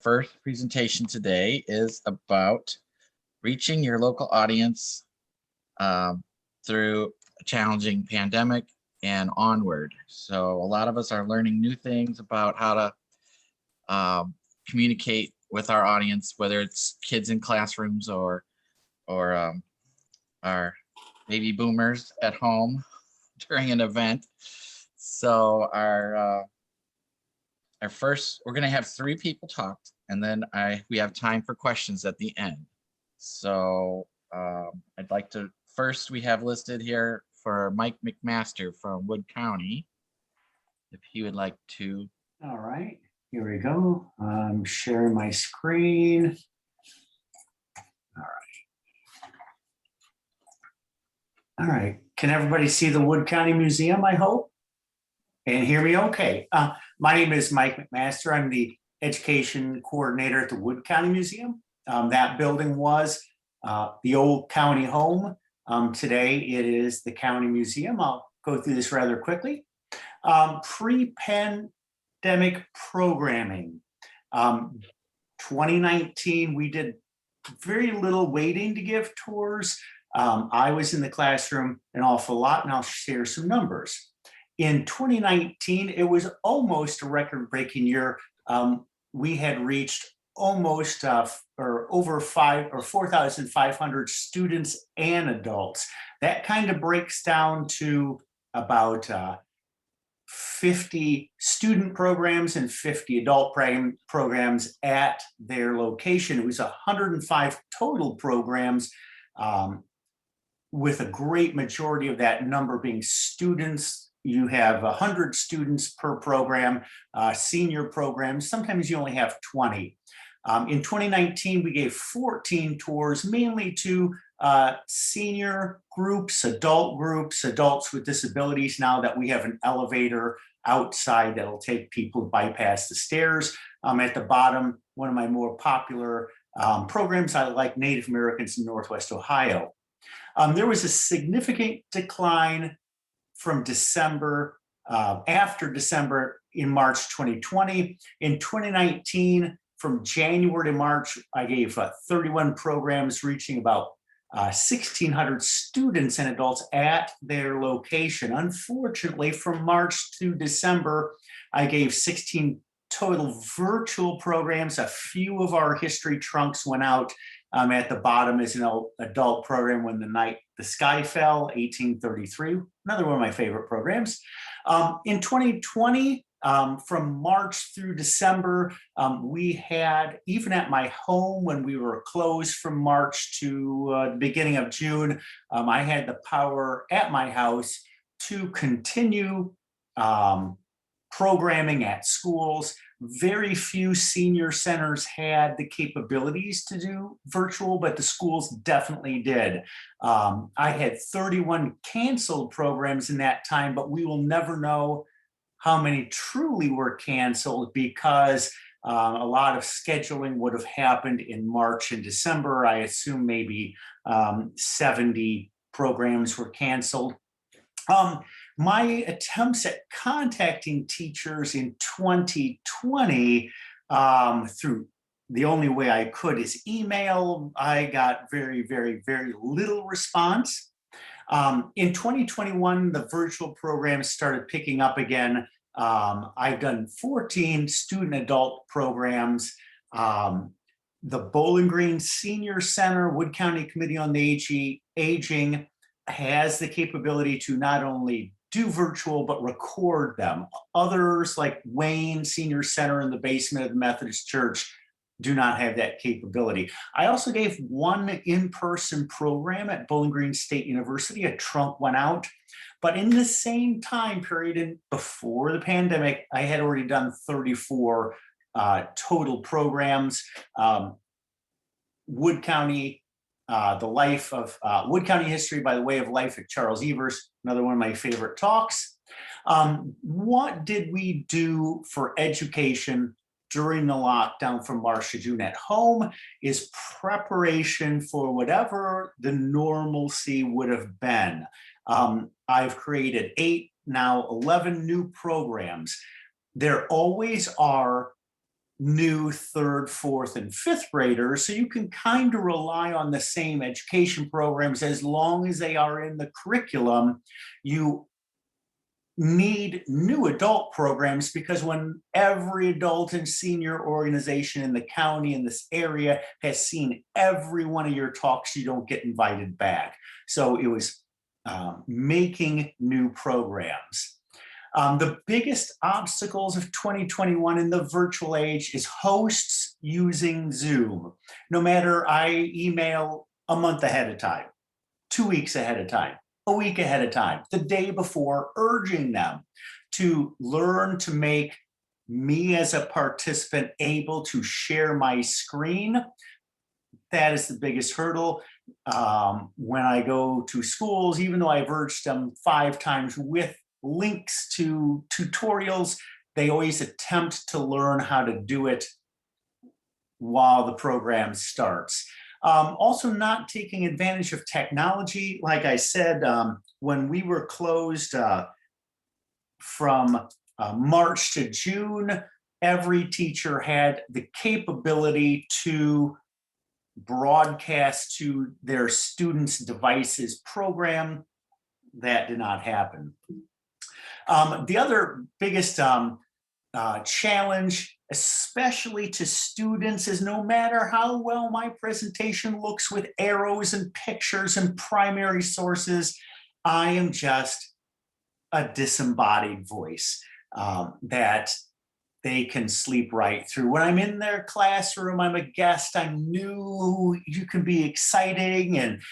first presentation today is about reaching your local audience through a challenging pandemic and onward. So a lot of us are learning new things about how to communicate with our audience, whether it's kids in classrooms or our baby boomers at home during an event. So our first, we're going to have 3 people talk, and then we have time for questions at the end. So I'd like to, first we have listed here for Mike McMaster from Wood County, if he would like to. All right, here we go. I'm sharing my screen. All right, can everybody see the Wood County Museum, I hope? And hear me okay. My name is Mike McMaster. I'm the education coordinator at the Wood County Museum. That building was the old county home. Today it is the county museum. I'll go through this rather quickly. Pre-pandemic programming. 2019, we did very little waiting to give tours. I was in the classroom an awful lot, and I'll share some numbers. In 2019, it was almost a record-breaking year. We had reached almost or over 4,500 students and adults. That kind of breaks down to about 50 student programs and 50 adult programs at their location. It was 105 total programs, with a great majority of that number being students. You have 100 students per program, senior programs. Sometimes you only have 20. In 2019, we gave 14 tours, mainly to senior groups, adults with disabilities, now that we have an elevator outside that'll take people to bypass the stairs. At the bottom, one of my more popular programs, I like Native Americans in Northwest Ohio. There was a significant decline from December, after December in March 2020. In 2019, from January to March, I gave 31 programs reaching about 1,600 students and adults at their location. Unfortunately, from March to December, I gave 16 total virtual programs. A few of our history trunks went out. At the bottom is an adult program, When the Night the Sky Fell, 1833, another one of my favorite programs. In 2020, from March through December, we had, even at my home when we were closed from March to the beginning of June, I had the power at my house to continue programming at schools. Very few senior centers had the capabilities to do virtual, but the schools definitely did. I had 31 canceled programs in that time, but we will never know how many truly were canceled because a lot of scheduling would have happened in March and December. I assume maybe 70 programs were canceled. My attempts at contacting teachers in 2020 through the only way I could is email. I got very, very, very little response. In 2021, the virtual programs started picking up again. I've done 14 student adult programs. The Bowling Green Senior Center, Wood County Committee on the Aging has the capability to not only do virtual, but record them. Others like Wayne Senior Center in the basement of the Methodist Church do not have that capability. I also gave one in-person program at Bowling Green State University. A trunk went out, but in the same time period and before the pandemic, I had already done 34 total programs. Wood County, the life of Wood County history by the way of life at Charles Evers, another one of my favorite talks. What did we do for education during the lockdown from March to June at home is preparation for whatever the normalcy would have been. I've created 8, now 11 new programs. There always are new third, fourth, and fifth graders. So you can kind of rely on the same education programs as long as they are in the curriculum. You need new adult programs because when every adult and senior organization in the county in this area has seen every one of your talks, you don't get invited back. So it was making new programs. The biggest obstacles of 2021 in the virtual age is hosts using Zoom. No matter, I email a month ahead of time, 2 weeks ahead of time, a week ahead of time, the day before, urging them to learn to make me as a participant able to share my screen. That is the biggest hurdle. When I go to schools, even though I've urged them 5 times with links to tutorials, they always attempt to learn how to do it while the program starts. Also not taking advantage of technology. Like I said, when we were closed from March to June, every teacher had the capability to broadcast to their students' devices program. That did not happen. The other biggest challenge, especially to students, is no matter how well my presentation looks with arrows and pictures and primary sources, I am just a disembodied voice that they can sleep right through. When I'm in their classroom, I'm a guest, I'm new, you can be exciting and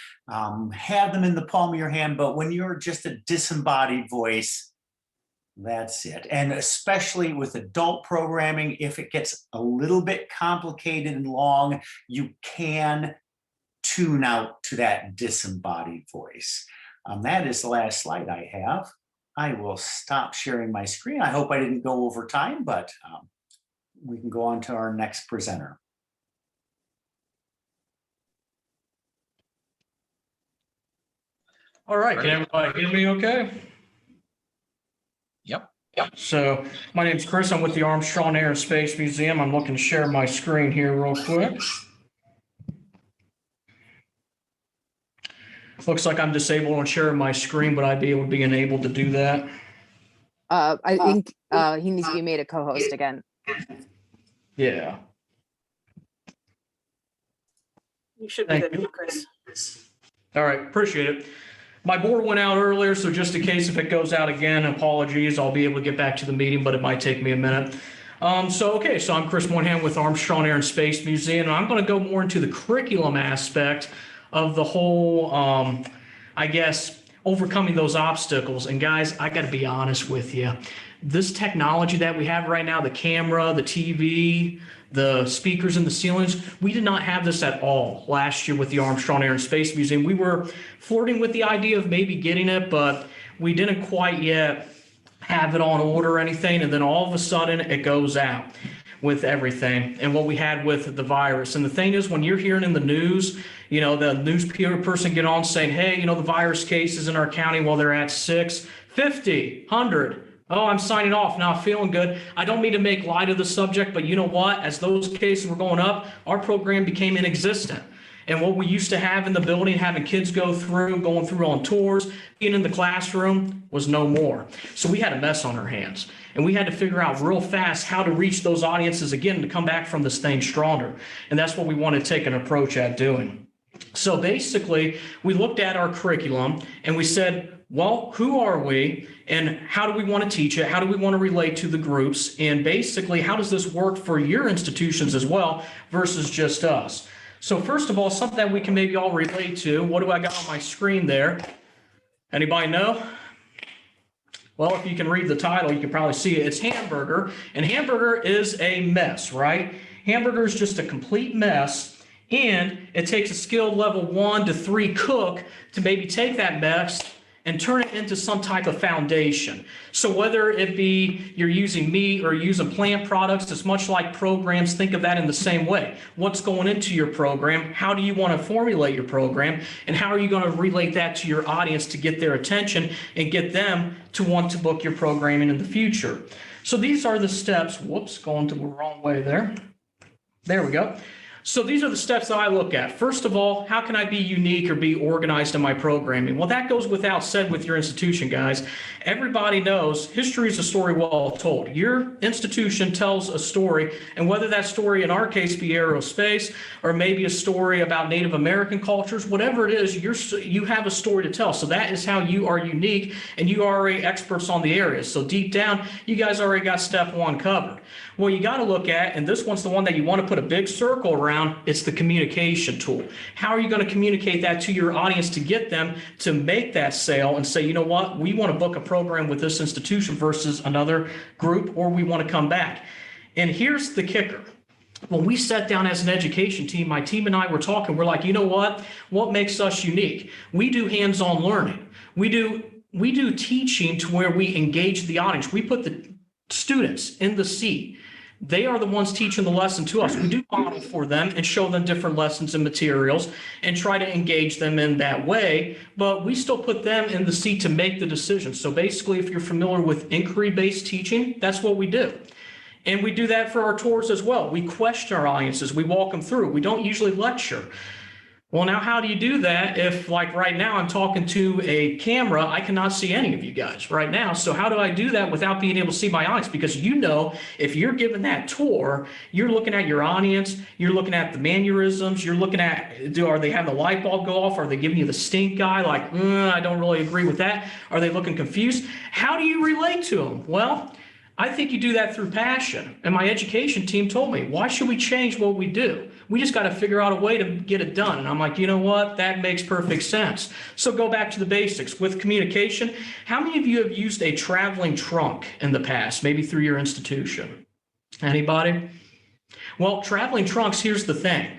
have them in the palm of your hand, but when you're just a disembodied voice, that's it. And especially with adult programming, if it gets a little bit complicated and long, you can tune out to that disembodied voice. That is the last slide I have. I will stop sharing my screen. I hope I didn't go over time, but we can go on to our next presenter. All right, can everybody hear me okay? Yep. So my name's Chris. I'm with the Armstrong Air and Space Museum. I'm looking to share my screen here real quick. Looks like I'm disabled on sharing my screen, but I'd be able to be enabled to do that. I think he needs to be made a co-host again. Yeah. You should be Thank good, you. Chris. All right, appreciate it. My board went out earlier, so just in case if it goes out again, apologies. I'll be able to get back to the meeting, but it might take me a minute. So I'm Chris Moynihan with Armstrong Air and Space Museum, and I'm going to go more into the curriculum aspect of the whole, I guess, overcoming those obstacles. And guys, I got to be honest with you. This technology that we have right now, the camera, the TV, the speakers in the ceilings, we did not have this at all last year with the Armstrong Air and Space Museum. We were flirting with the idea of maybe getting it, but we didn't quite yet have it on order or anything. And then all of a sudden it goes out with everything and what we had with the virus. And the thing is, when you're hearing in the news, you know, the news person get on saying, hey, you know, the virus cases in our county, well, they're at 6, 50, 100. Oh, I'm signing off, not feeling good. I don't mean to make light of the subject, but you know what? As those cases were going up, our program became inexistent. And what we used to have in the building, having kids going through on tours, being in the classroom, was no more. So we had a mess on our hands. And we had to figure out real fast how to reach those audiences again to come back from this thing stronger. And that's what we want to take an approach at doing. So basically, we looked at our curriculum and we said, well, who are we and how do we want to teach it? How do we want to relate to the groups? And basically, how does this work for your institutions as well versus just us? So first of all, something that we can maybe all relate to. What do I got on my screen there? Anybody know? Well, if you can read the title, you can probably see it. It's hamburger, and hamburger is a mess, right? Hamburger is just a complete mess, and it takes a skilled level 1 to 3 cook to maybe take that mess and turn it into some type of foundation. So whether it be you're using meat or using plant products, it's much like programs. Think of that in the same way. What's going into your program? How do you want to formulate your program? And how are you going to relate that to your audience to get their attention and get them to want to book your programming in the future? So these are the steps. Whoops, going to the wrong way there. There we go. So these are the steps that I look at. First of all, how can I be unique or be organized in my programming? Well, that goes without said with your institution, guys. Everybody knows history is a story well told. Your institution tells a story, and whether that story in our case be aerospace or maybe a story about Native American cultures, whatever it is, you have a story to tell. So that is how you are unique, and you are already experts on the area. So deep down, you guys already got step one covered. Well, you got to look at, and this one's the one that you want to put a big circle around, it's the communication tool. How are you going to communicate that to your audience to get them to make that sale and say, you know what, we want to book a program with this institution versus another group, or we want to come back. And here's the kicker. When we sat down as an education team, my team and I were talking, we're like, you know what makes us unique? We do hands-on learning. We do teaching to where we engage the audience. We put the students in the seat. They are the ones teaching the lesson to us. We do model for them and show them different lessons and materials and try to engage them in that way, but we still put them in the seat to make the decision. So basically, if you're familiar with inquiry-based teaching, that's what we do. And we do that for our tours as well. We question our audiences. We walk them through. We don't usually lecture. Well, now how do you do that if, like right now, I'm talking to a camera, I cannot see any of you guys right now. So how do I do that without being able to see my audience? Because you know, if you're giving that tour, you're looking at your audience, you're looking at the mannerisms, you're looking at, are they having the light bulb go off? Are they giving you the stink eye? Like, I don't really agree with that. Are they looking confused? How do you relate to them? Well, I think you do that through passion. And my education team told me, why should we change what we do? We just got to figure out a way to get it done. And I'm like, you know what? That makes perfect sense. So go back to the basics. With communication, how many of you have used a traveling trunk in the past, maybe through your institution? Anybody? Well, traveling trunks, here's the thing.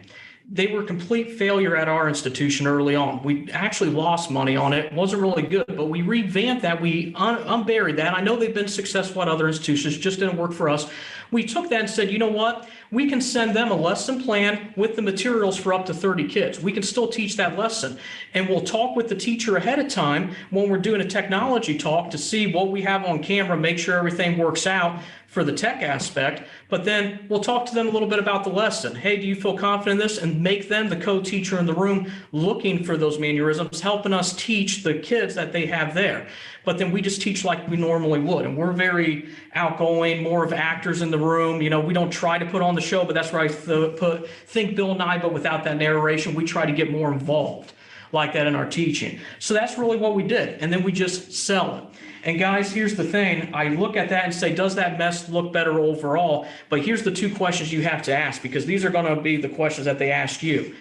They were a complete failure at our institution early on. We actually lost money on it. It wasn't really good, but we revamped that. We unburied that. I know they've been successful at other institutions, just didn't work for us. We took that and said, you know what? We can send them a lesson plan with the materials for up to 30 kids. We can still teach that lesson. And we'll talk with the teacher ahead of time when we're doing a technology talk to see what we have on camera, make sure everything works out for the tech aspect, but then we'll talk to them a little bit about the lesson. Hey, do you feel confident in this? And make them the co-teacher in the room looking for those mannerisms, helping us teach the kids that they have there. But then we just teach like we normally would. And we're very outgoing, more of actors in the room. You know, we don't try to put on the show, but that's where I think Bill Nye, but without that narration, we try to get more involved like that in our teaching. So that's really what we did. And then we just sell it. And guys, here's the thing. I look at that and say, does that mess look better overall? But here's the two questions you have to ask, because these are going to be the questions that they ask you.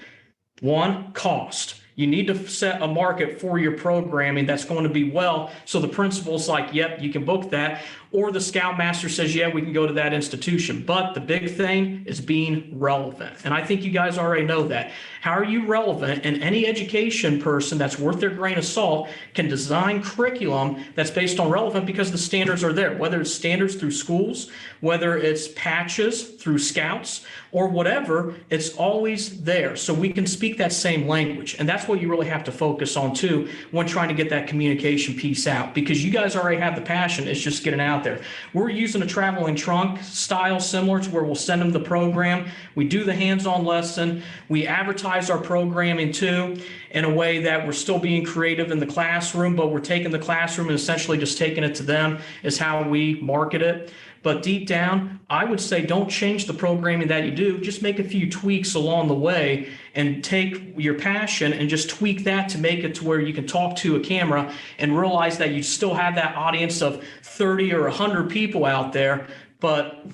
One, cost. You need to set a market for your programming that's going to be well. So the principal's like, yep, you can book that. Or the Scoutmaster says, yeah, we can go to that institution. But the big thing is being relevant. And I think you guys already know that. How are you relevant? And any education person that's worth their grain of salt can design curriculum that's based on relevant, because the standards are there, whether it's standards through schools, whether it's patches through Scouts or whatever, it's always there. So we can speak that same language. And that's what you really have to focus on too when trying to get that communication piece out, because you guys already have the passion. It's just getting out there. We're using a traveling trunk style similar to where we'll send them the program. We do the hands-on lesson. We advertise our programming too in a way that we're still being creative in the classroom, but we're taking the classroom and essentially just taking it to them is how we market it. But deep down, I would say don't change the programming that you do. Just make a few tweaks along the way and take your passion and just tweak that to make it to where you can talk to a camera and realize that you still have that audience of 30 or 100 people out there, but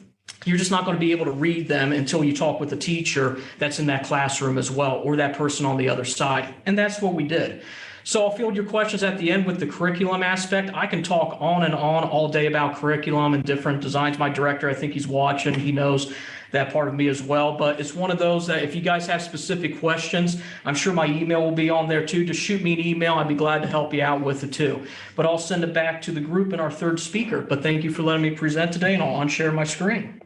you're just not going to be able to read them until you talk with the teacher that's in that classroom as well, or that person on the other side. And that's what we did. So I'll field your questions at the end with the curriculum aspect. I can talk on and on all day about curriculum and different designs. My director, I think he's watching. He knows that part of me as well. But it's one of those that if you guys have specific questions, I'm sure my email will be on there too. Just shoot me an email. I'd be glad to help you out with it too. But I'll send it back to the group and our third speaker. But thank you for letting me present today, and I'll unshare my screen.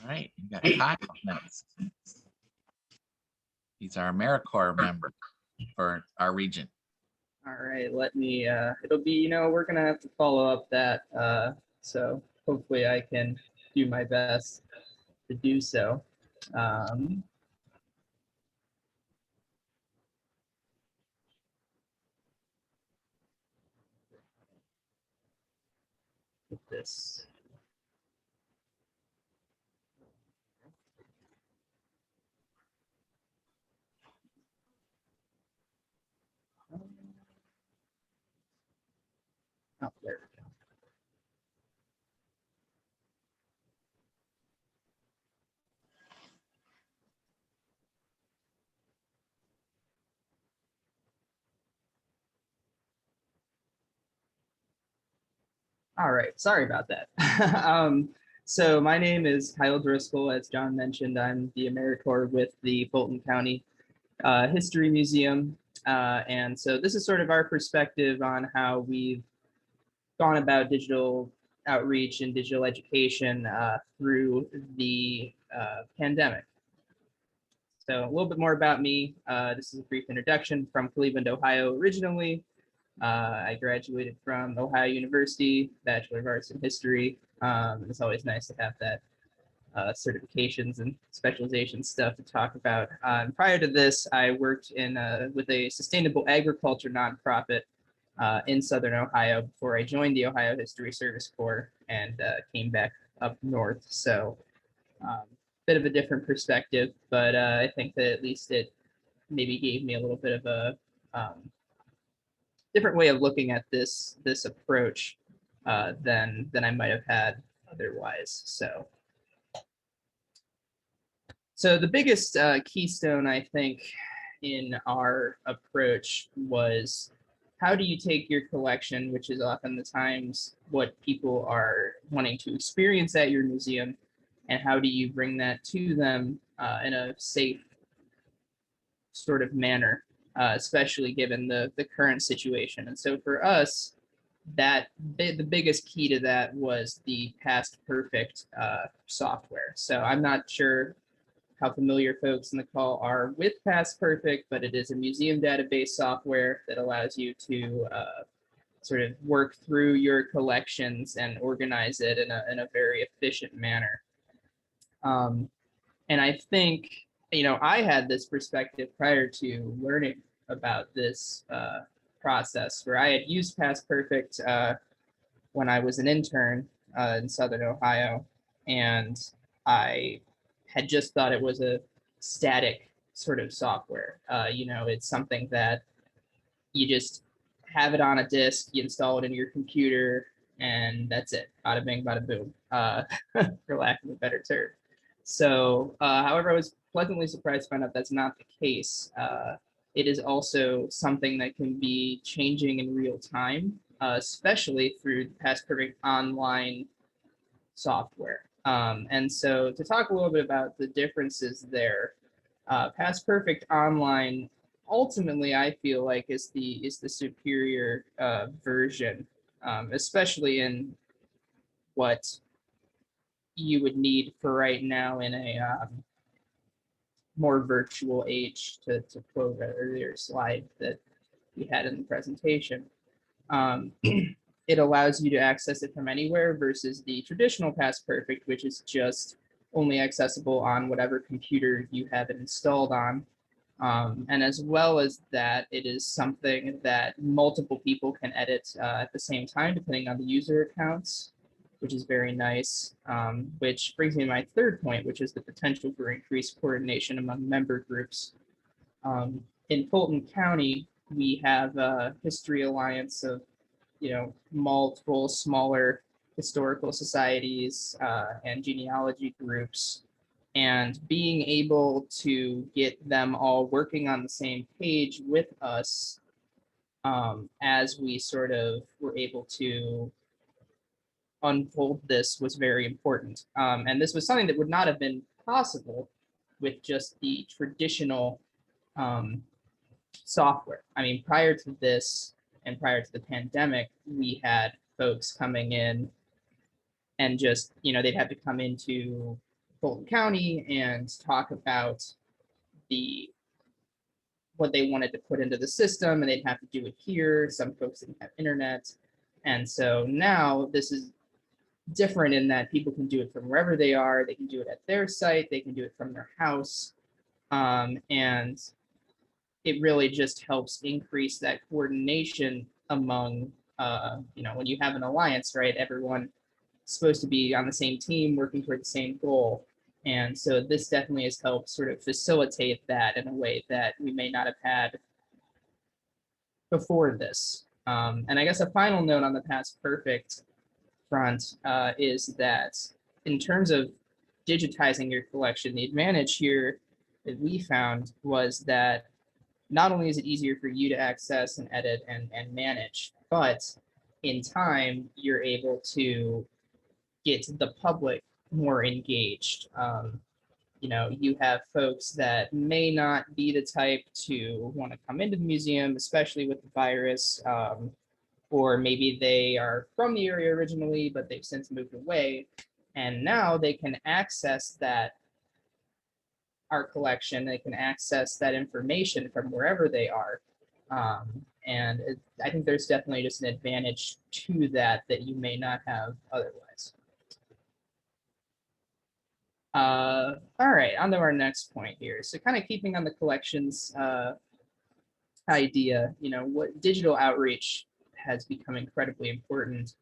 All right, you got Kyle next. He's our AmeriCorps member for our region. All right, let me, it'll be, we're gonna have to follow up that, so hopefully I can do my best to do so. With this. Oh, there we go. All right, sorry about that. So my name is Kyle Driscoll. As John mentioned, I'm the Emeritor with the Fulton County History Museum. And so this is sort of our perspective on how we've gone about digital outreach and digital education through the pandemic. So a little bit more about me. This is a brief introduction. From Cleveland, Ohio originally. I graduated from Ohio University, Bachelor of Arts in History. It's always nice to have that certifications and specialization stuff to talk about. Prior to this, I worked in with a sustainable agriculture nonprofit in Southern Ohio before I joined the Ohio History Service Corps and came back up north. So bit of a different perspective, but I think that at least it maybe gave me a little bit of a different way of looking at this approach than I might have had otherwise. So the biggest keystone, I think, in our approach was how do you take your collection, which is often the times what people are wanting to experience at your museum, and how do you bring that to them in a safe sort of manner, especially given the current situation. And so for us, that the biggest key to that was the Past Perfect software. So I'm not sure how familiar folks in the call are with Past Perfect, but it is a museum database software that allows you to sort of work through your collections and organize it in a very efficient manner. And I think, I had this perspective prior to learning about this process, where I had used Past Perfect when I was an intern in Southern Ohio, and I had just thought it was a static sort of software. It's something that you just have it on a disk, you install it into your computer, and that's it. Bada bing, bada boom, for lack of a better term. So, however, I was pleasantly surprised to find out that's not the case. It is also something that can be changing in real time, especially through Past Perfect online software. And so to talk a little bit about the differences there, Past Perfect Online ultimately I feel like is the superior version, especially in what you would need for right now in a more virtual age, to quote an earlier slide that we had in the presentation. It allows you to access it from anywhere versus the traditional Past Perfect, which is just only accessible on whatever computer you have it installed on. And as well as that, it is something that multiple people can edit at the same time, depending on the user accounts, which is very nice. Which brings me to my third point, which is the potential for increased coordination among member groups. In Fulton County, we have a history alliance of multiple smaller historical societies and genealogy groups, and being able to get them all working on the same page with us as we sort of were able to unfold this was very important. And this was something that would not have been possible with just the traditional software. I mean, prior to this and prior to the pandemic, we had folks coming in and just, they'd have to come into Fulton County and talk about the what they wanted to put into the system, and they'd have to do it here. Some folks didn't have internet. And so now this is different in that people can do it from wherever they are. They can do it at their site. They can do it from their house. And it really just helps increase that coordination among, when you have an alliance, right? Everyone supposed to be on the same team, working toward the same goal. And so this definitely has helped sort of facilitate that in a way that we may not have had before this. And I guess a final note on the past perfect front is that in terms of digitizing your collection, the advantage here that we found was that not only is it easier for you to access and edit and manage, but in time, you're able to get the public more engaged. You have folks that may not be the type to want to come into the museum, especially with the virus, or maybe they are from the area originally, but they've since moved away. And now they can access that art collection, they can access that information from wherever they are. I think there's definitely just an advantage to that you may not have otherwise. All right, on to our next point here. So kind of keeping on the collections idea, what digital outreach has become incredibly important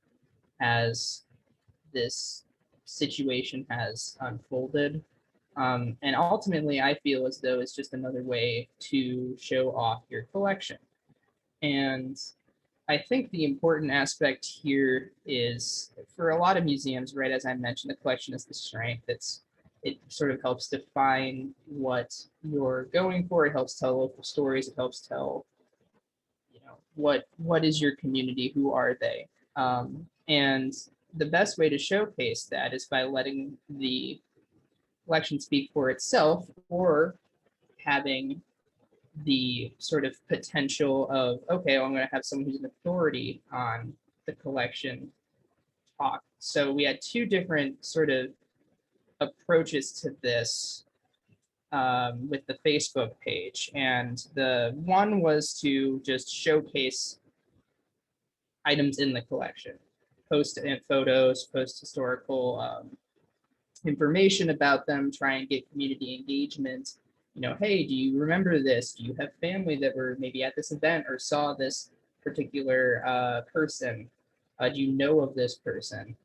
as this situation has unfolded. And ultimately, I feel as though it's just another way to show off your collection. And I think the important aspect here is for a lot of museums, right, as I mentioned, the collection is the strength. It sort of helps define what you're going for. It helps tell local stories. It helps tell, what is your community? Who are they? And the best way to showcase that is by letting the collection speak for itself, or having the sort of potential of, okay, well, I'm going to have someone who's an authority on the collection talk. So we had two different sort of approaches to this with the Facebook page. And the one was to just showcase items in the collection, post photos, post historical information about them, try and get community engagement. Hey, do you remember this? Do you have family that were maybe at this event or saw this particular person? Do you know of this person?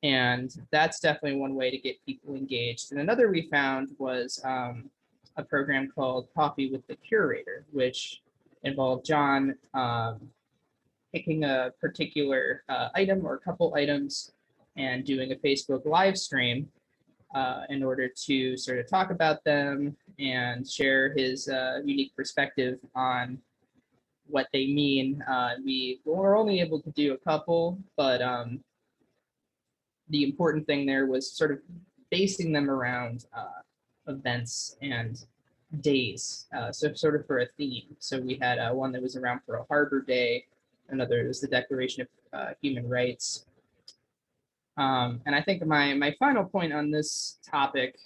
And that's definitely one way to get people engaged. And another we found was a program called Coffee with the Curator, which involved John picking a particular item or a couple items and doing a Facebook live stream in order to sort of talk about them and share his unique perspective on what they mean. We were only able to do a couple, but the important thing there was sort of basing them around events and days, so sort of for a theme. So we had one that was around Pearl Harbor Day, another was the Declaration of Human Rights. And I think my final point on this topic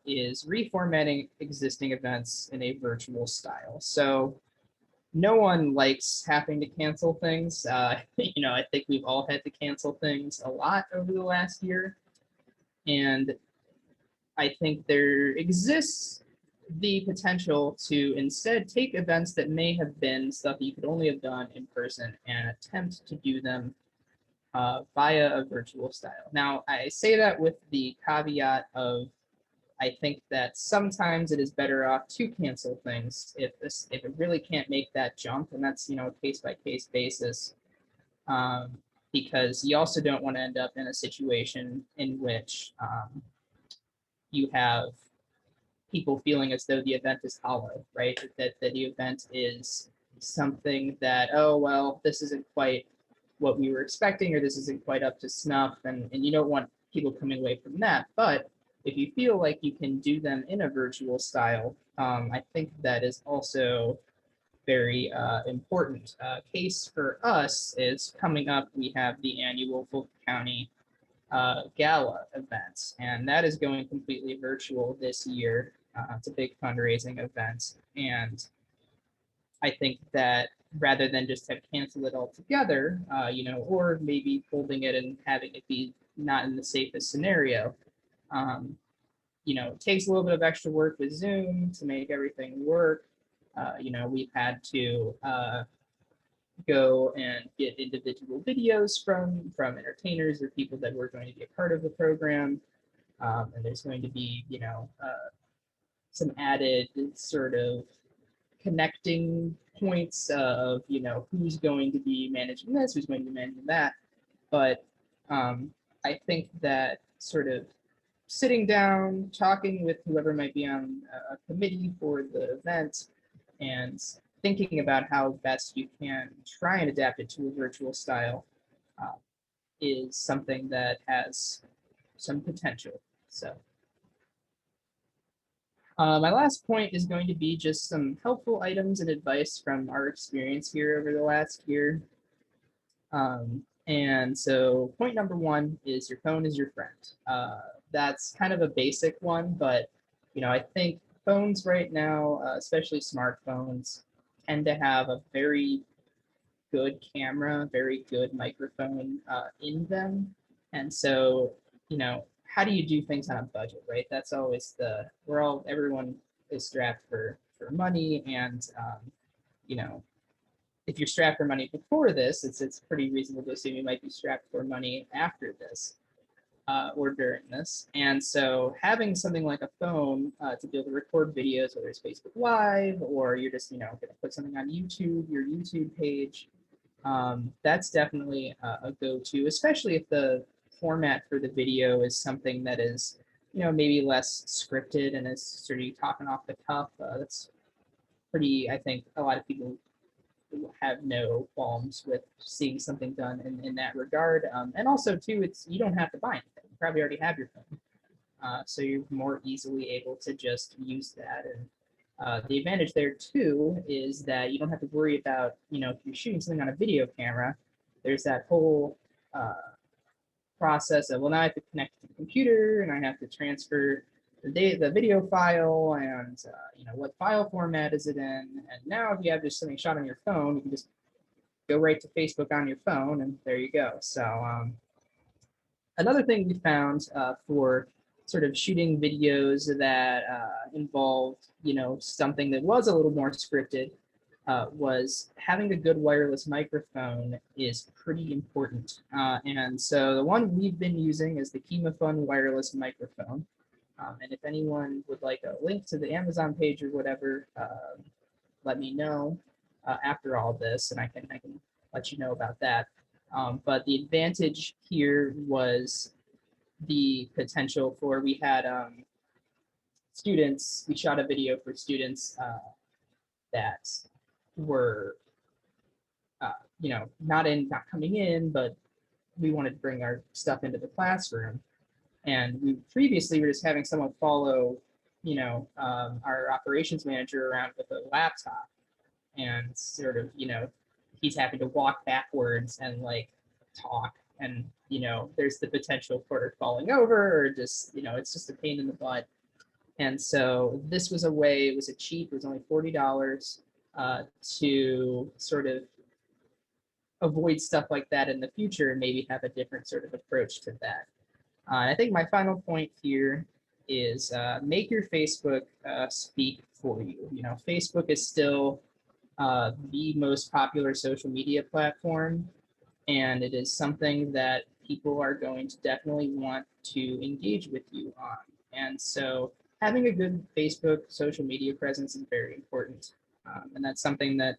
is reformatting existing events in a virtual style. So no one likes having to cancel things. I think we've all had to cancel things a lot over the last year. And I think there exists the potential to instead take events that may have been stuff you could only have done in person and attempt to do them via a virtual style. Now, I say that with the caveat of, I think that sometimes it is better off to cancel things if it really can't make that jump, and that's a case-by-case basis, because you also don't want to end up in a situation in which you have people feeling as though the event is hollow, right? That the event is something that, oh, well, this isn't quite what we were expecting, or this isn't quite up to snuff, and you don't want people coming away from that. But if you feel like you can do them in a virtual style, I think that is also very important. Case for us is coming up, we have the annual Fulton County Gala event, and that is going completely virtual this year. It's a big fundraising event, and I think that rather than just have canceled it altogether, or maybe holding it and having it be not in the safest scenario, it takes a little bit of extra work with Zoom to make everything work. We've had to go and get individual videos from entertainers or people that were going to be a part of the program. And there's going to be, some added sort of connecting points of, who's going to be managing this, who's going to be managing that. But I think that sort of sitting down, talking with whoever might be on a committee for the event, and thinking about how best you can try and adapt it to a virtual style is something that has some potential. So my last point is going to be just some helpful items and advice from our experience here over the last year. And so point number one is your phone is your friend. That's kind of a basic one, but I think phones right now, especially smartphones, tend to have a very good camera, very good microphone in them. And so, how do you do things on a budget, right? That's always everyone is strapped for money. And, if you're strapped for money before this, it's pretty reasonable to assume you might be strapped for money after this or during this. And so having something like a phone to be able to record videos, whether it's Facebook Live or you're just, going to put something on YouTube, your YouTube page, that's definitely a go-to, especially if the format for the video is something that is, maybe less scripted and is sort of talking off the cuff. That's pretty, I think a lot of people have no qualms with seeing something done in that regard. And also too, you don't have to buy anything. You probably already have your phone. So you're more easily able to just use that. And the advantage there too is that you don't have to worry about, if you're shooting something on a video camera, there's that whole process of, well, now I have to connect to the computer and I have to transfer the video file and what file format is it in. And now if you have just something shot on your phone, you can just go right to Facebook on your phone and there you go. So another thing we found for sort of shooting videos that involved, something that was a little more scripted was having a good wireless microphone is pretty important. And so the one we've been using is the KimaFun wireless microphone. And if anyone would like a link to the Amazon page or whatever, let me know after all this, and I can let you know about that. But the advantage here was the potential for, we had students, we shot a video for students that were, not coming in, but we wanted to bring our stuff into the classroom. And we previously were just having someone follow, our operations manager around with a laptop and sort of, he's having to walk backwards and like talk. And, there's the potential for it falling over or just, it's just a pain in the butt. And so this was a way, it was cheap, it was only $40 to sort of avoid stuff like that in the future and maybe have a different sort of approach to that. I think my final point here is make your Facebook speak for you. Facebook is still the most popular social media platform, and it is something that people are going to definitely want to engage with you on. And so having a good Facebook social media presence is very important. And that's something that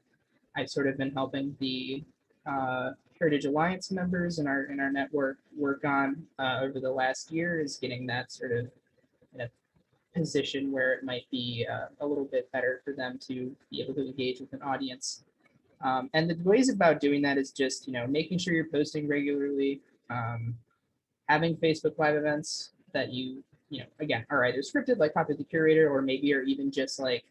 I've sort of been helping the Heritage Alliance members in our network work on over the last year, is getting that sort of in a position where it might be a little bit better for them to be able to engage with an audience. And the ways about doing that is just, making sure you're posting regularly, having Facebook Live events that again, are either scripted like Copy the Curator, or maybe are even just like,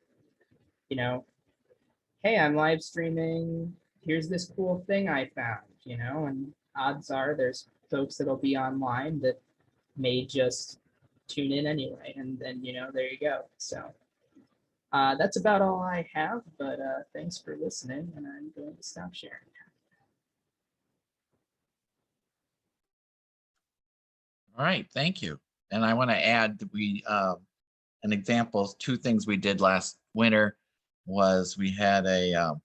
hey, I'm live streaming, here's this cool thing I found, and odds are there's folks that'll be online that may just tune in anyway. And then, there you go. So That's about all I have, but thanks for listening, and I'm going to stop sharing. All right, thank you. And I want to add that an example, two things we did last winter was we had a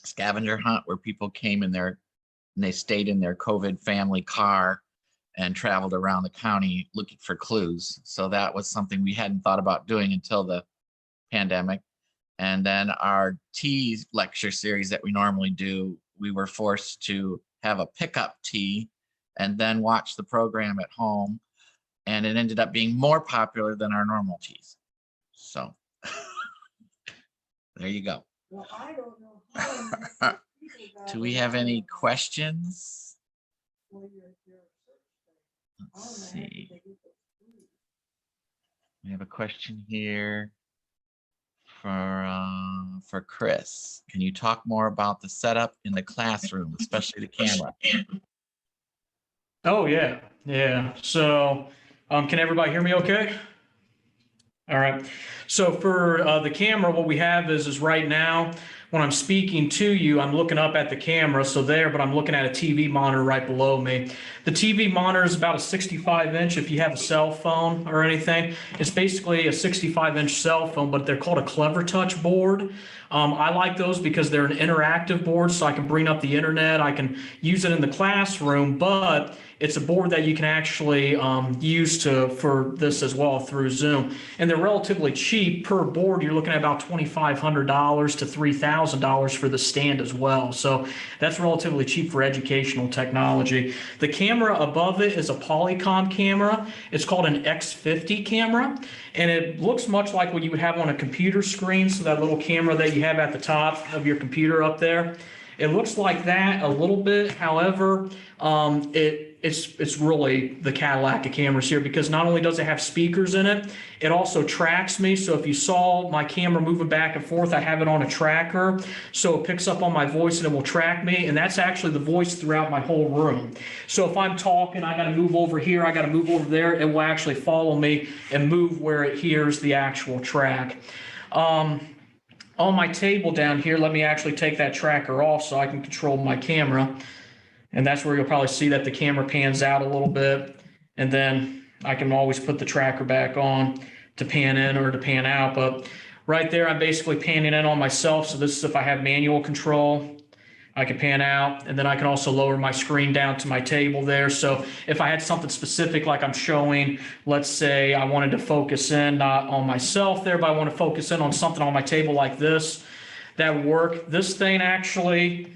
scavenger hunt where people came in and they stayed in their COVID family car and traveled around the county looking for clues. So that was something we hadn't thought about doing until the pandemic. And then our tea lecture series that we normally do, we were forced to have a pickup tea and then watch the program at home. And it ended up being more popular than our normal teas. So there you go. Well, I don't know how Do we have any questions? Let's see. We have a question here for Chris. Can you talk more about the setup in the classroom, especially the camera? Oh, yeah. Yeah. So can everybody hear me okay? All right. So for the camera, what we have is right now, when I'm speaking to you, I'm looking up at the camera, so there, but I'm looking at a TV monitor right below me. The TV monitor is about a 65-inch if you have a cell phone or anything. It's basically a 65-inch cell phone, but they're called a Clever Touch board. I like those because they're an interactive board, so I can bring up the internet. I can use it in the classroom, but it's a board that you can actually use for this as well through Zoom. And they're relatively cheap per board. You're looking at about $2,500 to $3,000 for the stand as well. So that's relatively cheap for educational technology. The camera above it is a Polycom camera. It's called an X50 camera. And it looks much like what you would have on a computer screen. So that little camera that you have at the top of your computer up there. It looks like that a little bit. However, it's really the Cadillac of cameras here, because not only does it have speakers in it, it also tracks me. So if you saw my camera moving back and forth, I have it on a tracker. So it picks up on my voice and it will track me. And that's actually the voice throughout my whole room. So if I'm talking, I got to move over here, I got to move over there, it will actually follow me and move where it hears the actual track. On my table down here, let me actually take that tracker off so I can control my camera. And that's where you'll probably see that the camera pans out a little bit. And then I can always put the tracker back on to pan in or to pan out. But right there, I'm basically panning in on myself. So this is if I have manual control, I can pan out. And then I can also lower my screen down to my table there. So if I had something specific like I'm showing, let's say I wanted to focus in not on myself there, but I want to focus in on something on my table like this, that would work. This thing actually,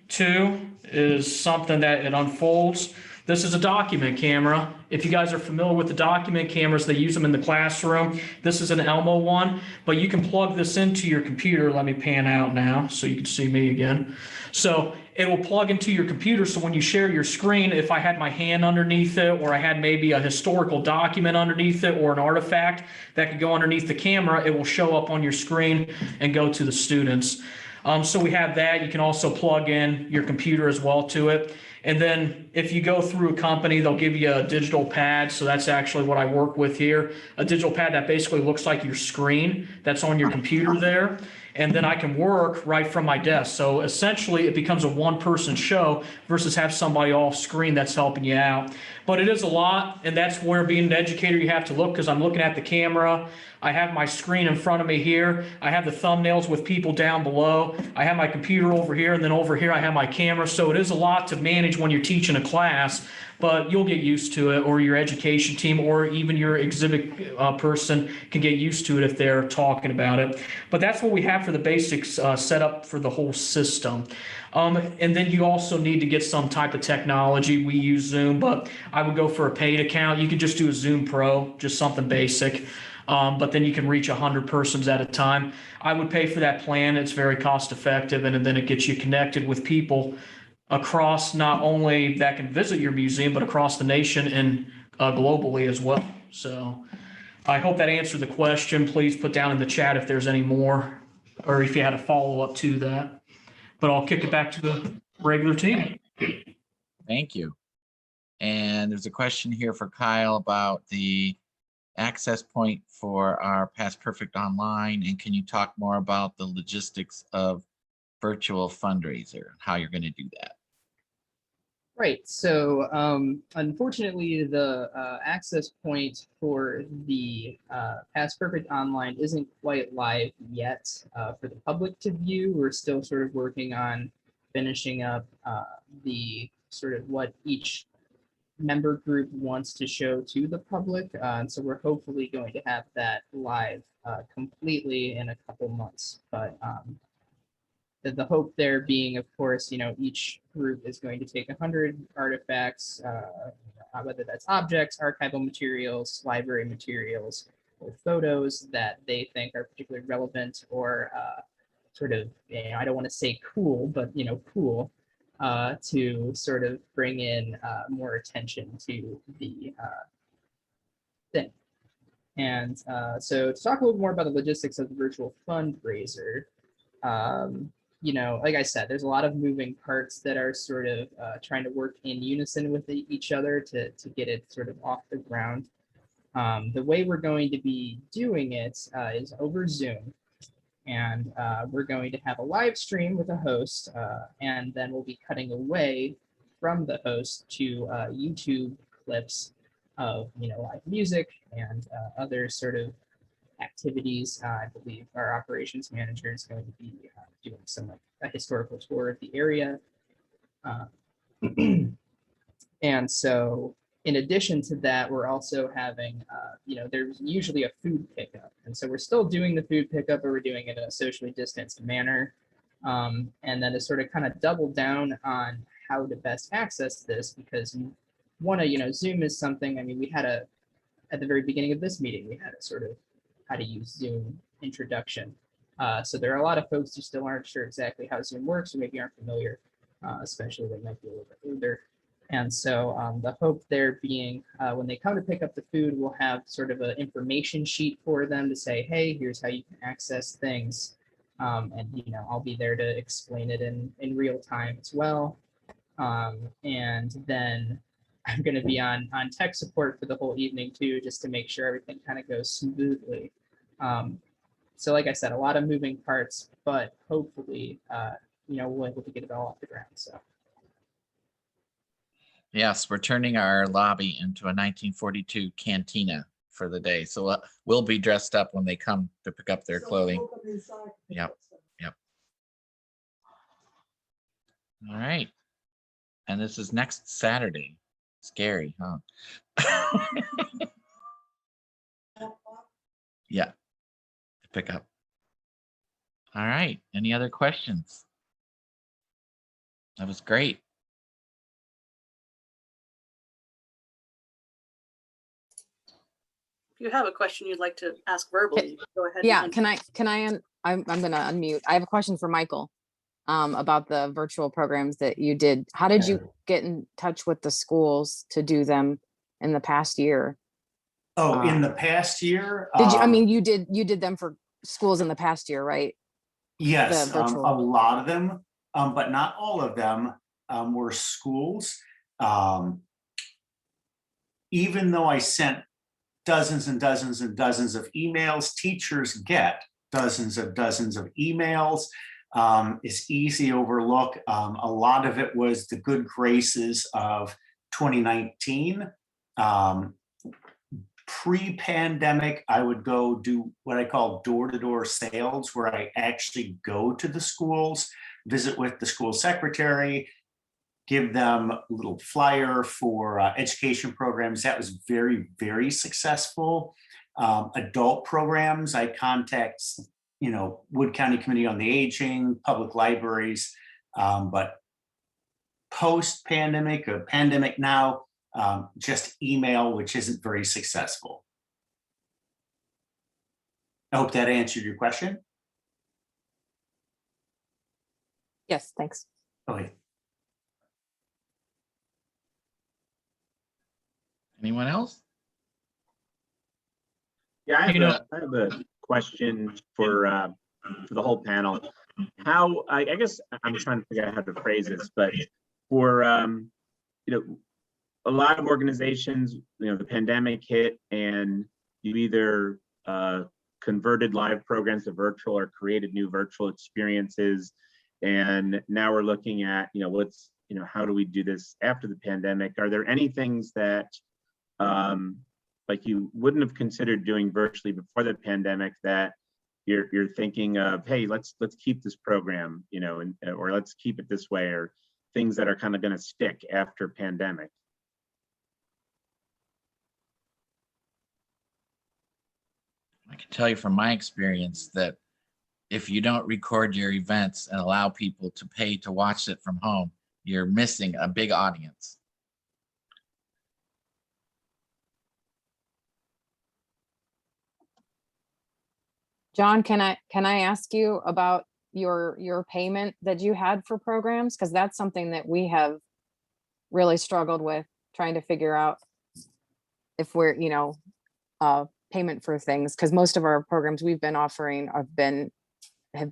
too, is something that it unfolds. This is a document camera. If you guys are familiar with the document cameras, they use them in the classroom. This is an Elmo one, but you can plug this into your computer. Let me pan out now so you can see me again. So it will plug into your computer. So when you share your screen, if I had my hand underneath it, or I had maybe a historical document underneath it, or an artifact that could go underneath the camera, it will show up on your screen and go to the students. So we have that. You can also plug in your computer as well to it. And then if you go through a company, they'll give you a digital pad. So that's actually what I work with here. A digital pad that basically looks like your screen that's on your computer there. And then I can work right from my desk. So essentially it becomes a one-person show versus have somebody off screen that's helping you out. But it is a lot, and that's where being an educator you have to look, because I'm looking at the camera. I have my screen in front of me here. I have the thumbnails with people down below. I have my computer over here, and then over here I have my camera. So it is a lot to manage when you're teaching a class, but you'll get used to it, or your education team, or even your exhibit person can get used to it if they're talking about it. But that's what we have for the basics set up for the whole system. And then you also need to get some type of technology. We use Zoom, but I would go for a paid account. You could just do a Zoom Pro, just something basic. But then you can reach 100 persons at a time. I would pay for that plan. It's very cost effective, and then it gets you connected with people across, not only that can visit your museum, but across the nation and globally as well. So I hope that answered the question. Please put down in the chat if there's any more, or if you had a follow-up to that. But I'll kick it back to the regular team. Thank you. And there's a question here for Kyle about the access point for our Past Perfect Online? And can you talk more about the logistics of virtual fundraiser, how you're going to do that? Right. So unfortunately, the access point for the Past Perfect Online isn't quite live yet for the public to view. We're still sort of working on finishing up the sort of what each member group wants to show to the public. And so we're hopefully going to have that live completely in a couple months. But the hope there being, of course, each group is going to take 100 artifacts, whether that's objects, archival materials, library materials, or photos that they think are particularly relevant or sort of, I don't want to say cool, but cool, to sort of bring in more attention to the thing. And so to talk a little more about the logistics of the virtual fundraiser, like I said, there's a lot of moving parts that are sort of trying to work in unison with each other to get it sort of off the ground. The way we're going to be doing it is over Zoom. And we're going to have a live stream with a host, and then we'll be cutting away from the host to YouTube clips of live music and other sort of activities. I believe our operations manager is going to be doing some a historical tour of the area. And so in addition to that, we're also having, there's usually a food pickup. And so we're still doing the food pickup, but we're doing it in a socially distanced manner. And then to sort of kind of double down on how to best access this, because you want to, Zoom is something, we had at the very beginning of this meeting, we had a sort of how to use Zoom introduction. So there are a lot of folks who still aren't sure exactly how Zoom works or maybe aren't familiar, especially they might be a little bit older. And so the hope there being when they come to pick up the food, we'll have sort of an information sheet for them to say, hey, here's how you can access things. And, I'll be there to explain it in real time as well. And then I'm going to be on tech support for the whole evening too, just to make sure everything kind of goes smoothly. So like I said, a lot of moving parts, but hopefully, we'll able to get it all off the ground. So. Yes, we're turning our lobby into a 1942 cantina for the day. So we'll be dressed up when they come to pick up their clothing. Yep. All right. And this is next Saturday. Scary, huh? Yeah, to pick up. All right. Any other questions? That was great. If you have a question you'd like to ask verbally, go ahead. Yeah, I'm gonna unmute. I have a question for Michael about the virtual programs that you did. How did you get in touch with the schools to do them in the past year? Oh, in the past year? Did you, you did them for schools in the past year, right? Yes, The a virtual. lot of them, but not all of them were schools. Even though I sent dozens and dozens and dozens of emails, teachers get dozens of emails. It's easy to overlook. A lot of it was the good graces of 2019. Pre-pandemic, I would go do what I call door-to-door sales, where I actually go to the schools, visit with the school secretary, give them a little flyer for education programs. That was very, very successful. Adult programs, I contact, Wood County Committee on the Aging, public libraries, but post-pandemic or pandemic now, just email, which isn't very successful. I hope that answered your question. Yes, thanks. Okay. Anyone else? Yeah, I have a question for the whole panel. How, I guess I'm trying to figure out how to phrase this, but for a lot of organizations, the pandemic hit and you either converted live programs to virtual or created new virtual experiences. And now we're looking at, how do we do this after the pandemic? Are there any things that like you wouldn't have considered doing virtually before the pandemic that you're thinking of, hey, let's keep this program, or let's keep it this way, or things that are kind of going to stick after pandemic? I can tell you from my experience that if you don't record your events and allow people to pay to watch it from home, you're missing a big audience. John, can I ask you about your payment that you had for programs? Because that's something that we have really struggled with, trying to figure out if we're, payment for things, because most of our programs we've been offering have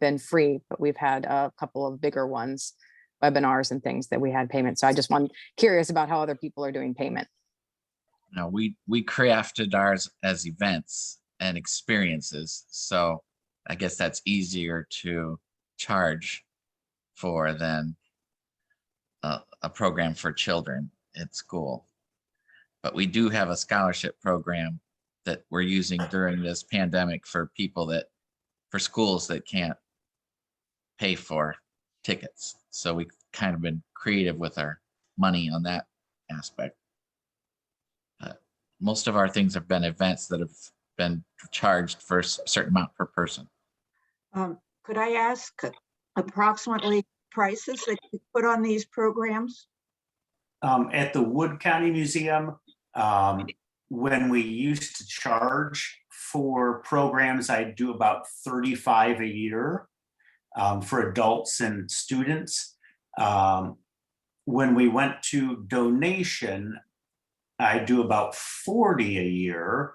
been free, but we've had a couple of bigger ones, webinars and things that we had payment. So I just curious about how other people are doing payment. No, we crafted ours as events and experiences. So I guess that's easier to charge for than a program for children at school. But we do have a scholarship program that we're using during this pandemic for schools that can't pay for tickets. So we kind of been creative with our money on that aspect. Most of our things have been events that have been charged for a certain amount per person. Could I ask approximately prices that you put on these programs? At the Wood County Museum, when we used to charge for programs, I do about $35 a year for adults and students. When we went to donation, I do about $40 a year.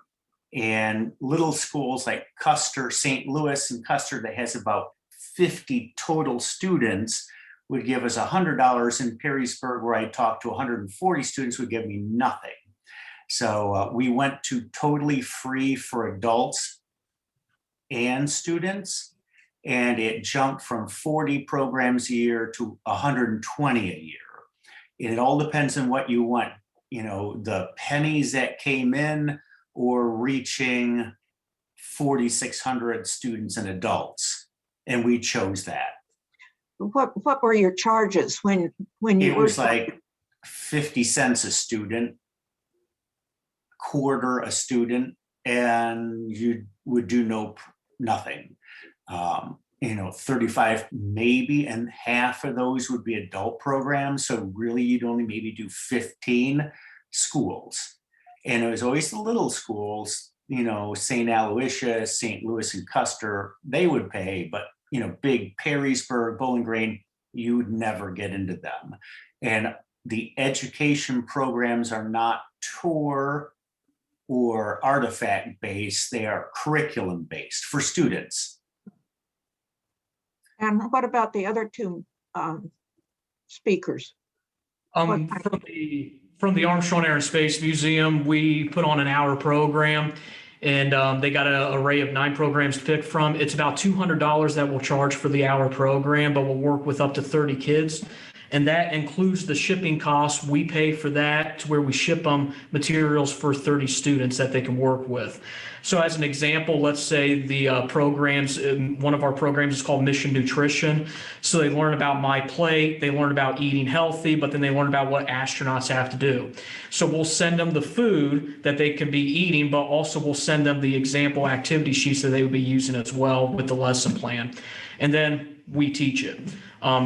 And little schools like Custer, St. Louis and Custer, that has about 50 total students, would give us $100. In Perrysburg, where I talked to 140 students, would give me nothing. So we went to totally free for adults and students, and it jumped from 40 programs a year to 120 a year. And it all depends on what you want. The pennies that came in, or reaching 4,600 students and adults, and we chose that. What were your charges when you It was like 50 cents a student, quarter a student, and you would do nothing. 35 maybe, and half of those would be adult programs. So really you'd only maybe do 15 schools. And it was always the little schools, St. Aloysius, St. Louis and Custer, they would pay, but big Perrysburg, Bowling Green, you would never get into them. And the education programs are not tour or artifact based, they are curriculum based for students. And what about the other two speakers? From the Armstrong Air and Space Museum, we put on an hour program, and they got an array of 9 programs to pick from. It's about $200 that we'll charge for the hour program, but we'll work with up to 30 kids. And that includes the shipping costs. We pay for that, to where we ship them materials for 30 students that they can work with. So as an example, let's say the programs, one of our programs is called Mission Nutrition. So they learn about My Plate, they learn about eating healthy, but then they learn about what astronauts have to do. So we'll send them the food that they can be eating, but also we'll send them the example activity sheets that they would be using as well with the lesson plan. And then we teach it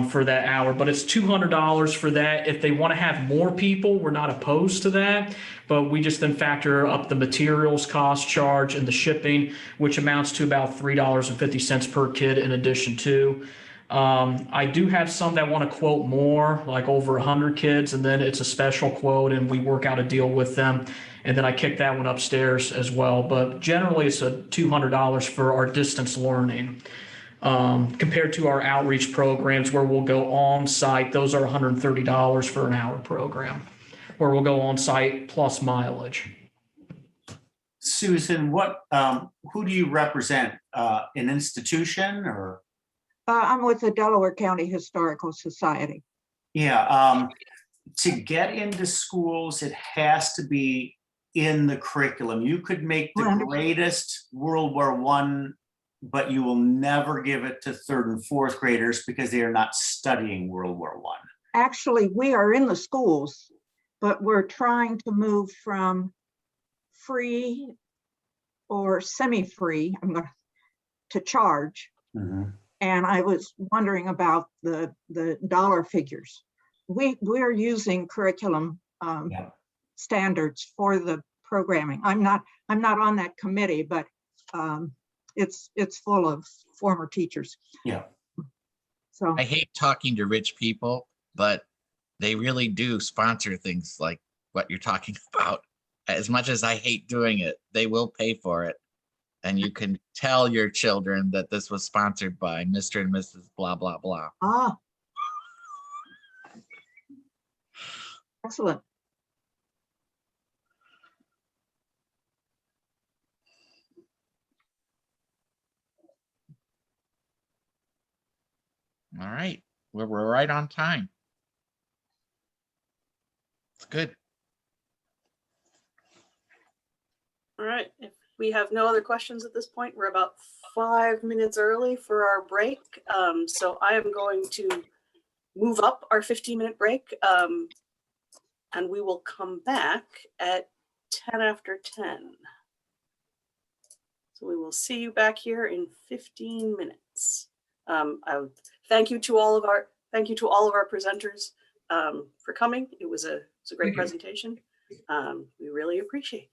for that hour, but it's $200 for that. If they want to have more people, we're not opposed to that, but we just then factor up the materials cost charge and the shipping, which amounts to about $3.50 per kid in addition to. I do have some that want to quote more, like over 100 kids, and then it's a special quote and we work out a deal with them. And then I kick that one upstairs as well. But generally it's a $200 for our distance learning. Compared to our outreach programs where we'll go on site, those are $130 for an hour program, where we'll go on site plus mileage. Susan, who do you represent? An institution or? I'm with the Delaware County Historical Society. Yeah, to get into schools, it has to be in the curriculum. You could make the Wonderful. greatest World War I, but you will never give it to third and fourth graders because they are not studying World War I. Actually, we are in the schools, but we're trying to move from free or semi-free, to charge. Mhm. And I was wondering about the dollar figures. We're using curriculum Yeah. standards for the programming. I'm not on that committee, but it's full of former teachers. Yeah. So I hate talking to rich people, but they really do sponsor things like what you're talking about. As much as I hate doing it, they will pay for it. And you can tell your children that this was sponsored by Mr. and Mrs. blah, blah, blah. excellent. All right, we're right on time. It's good. All right, if we have no other questions at this point, we're about 5 minutes early for our break. So I am going to move up our 15-minute break, and we will come back at 10 after 10. So we will see you back here in 15 minutes. I would thank you to all of our presenters for coming. It was a great presentation. We really appreciate it.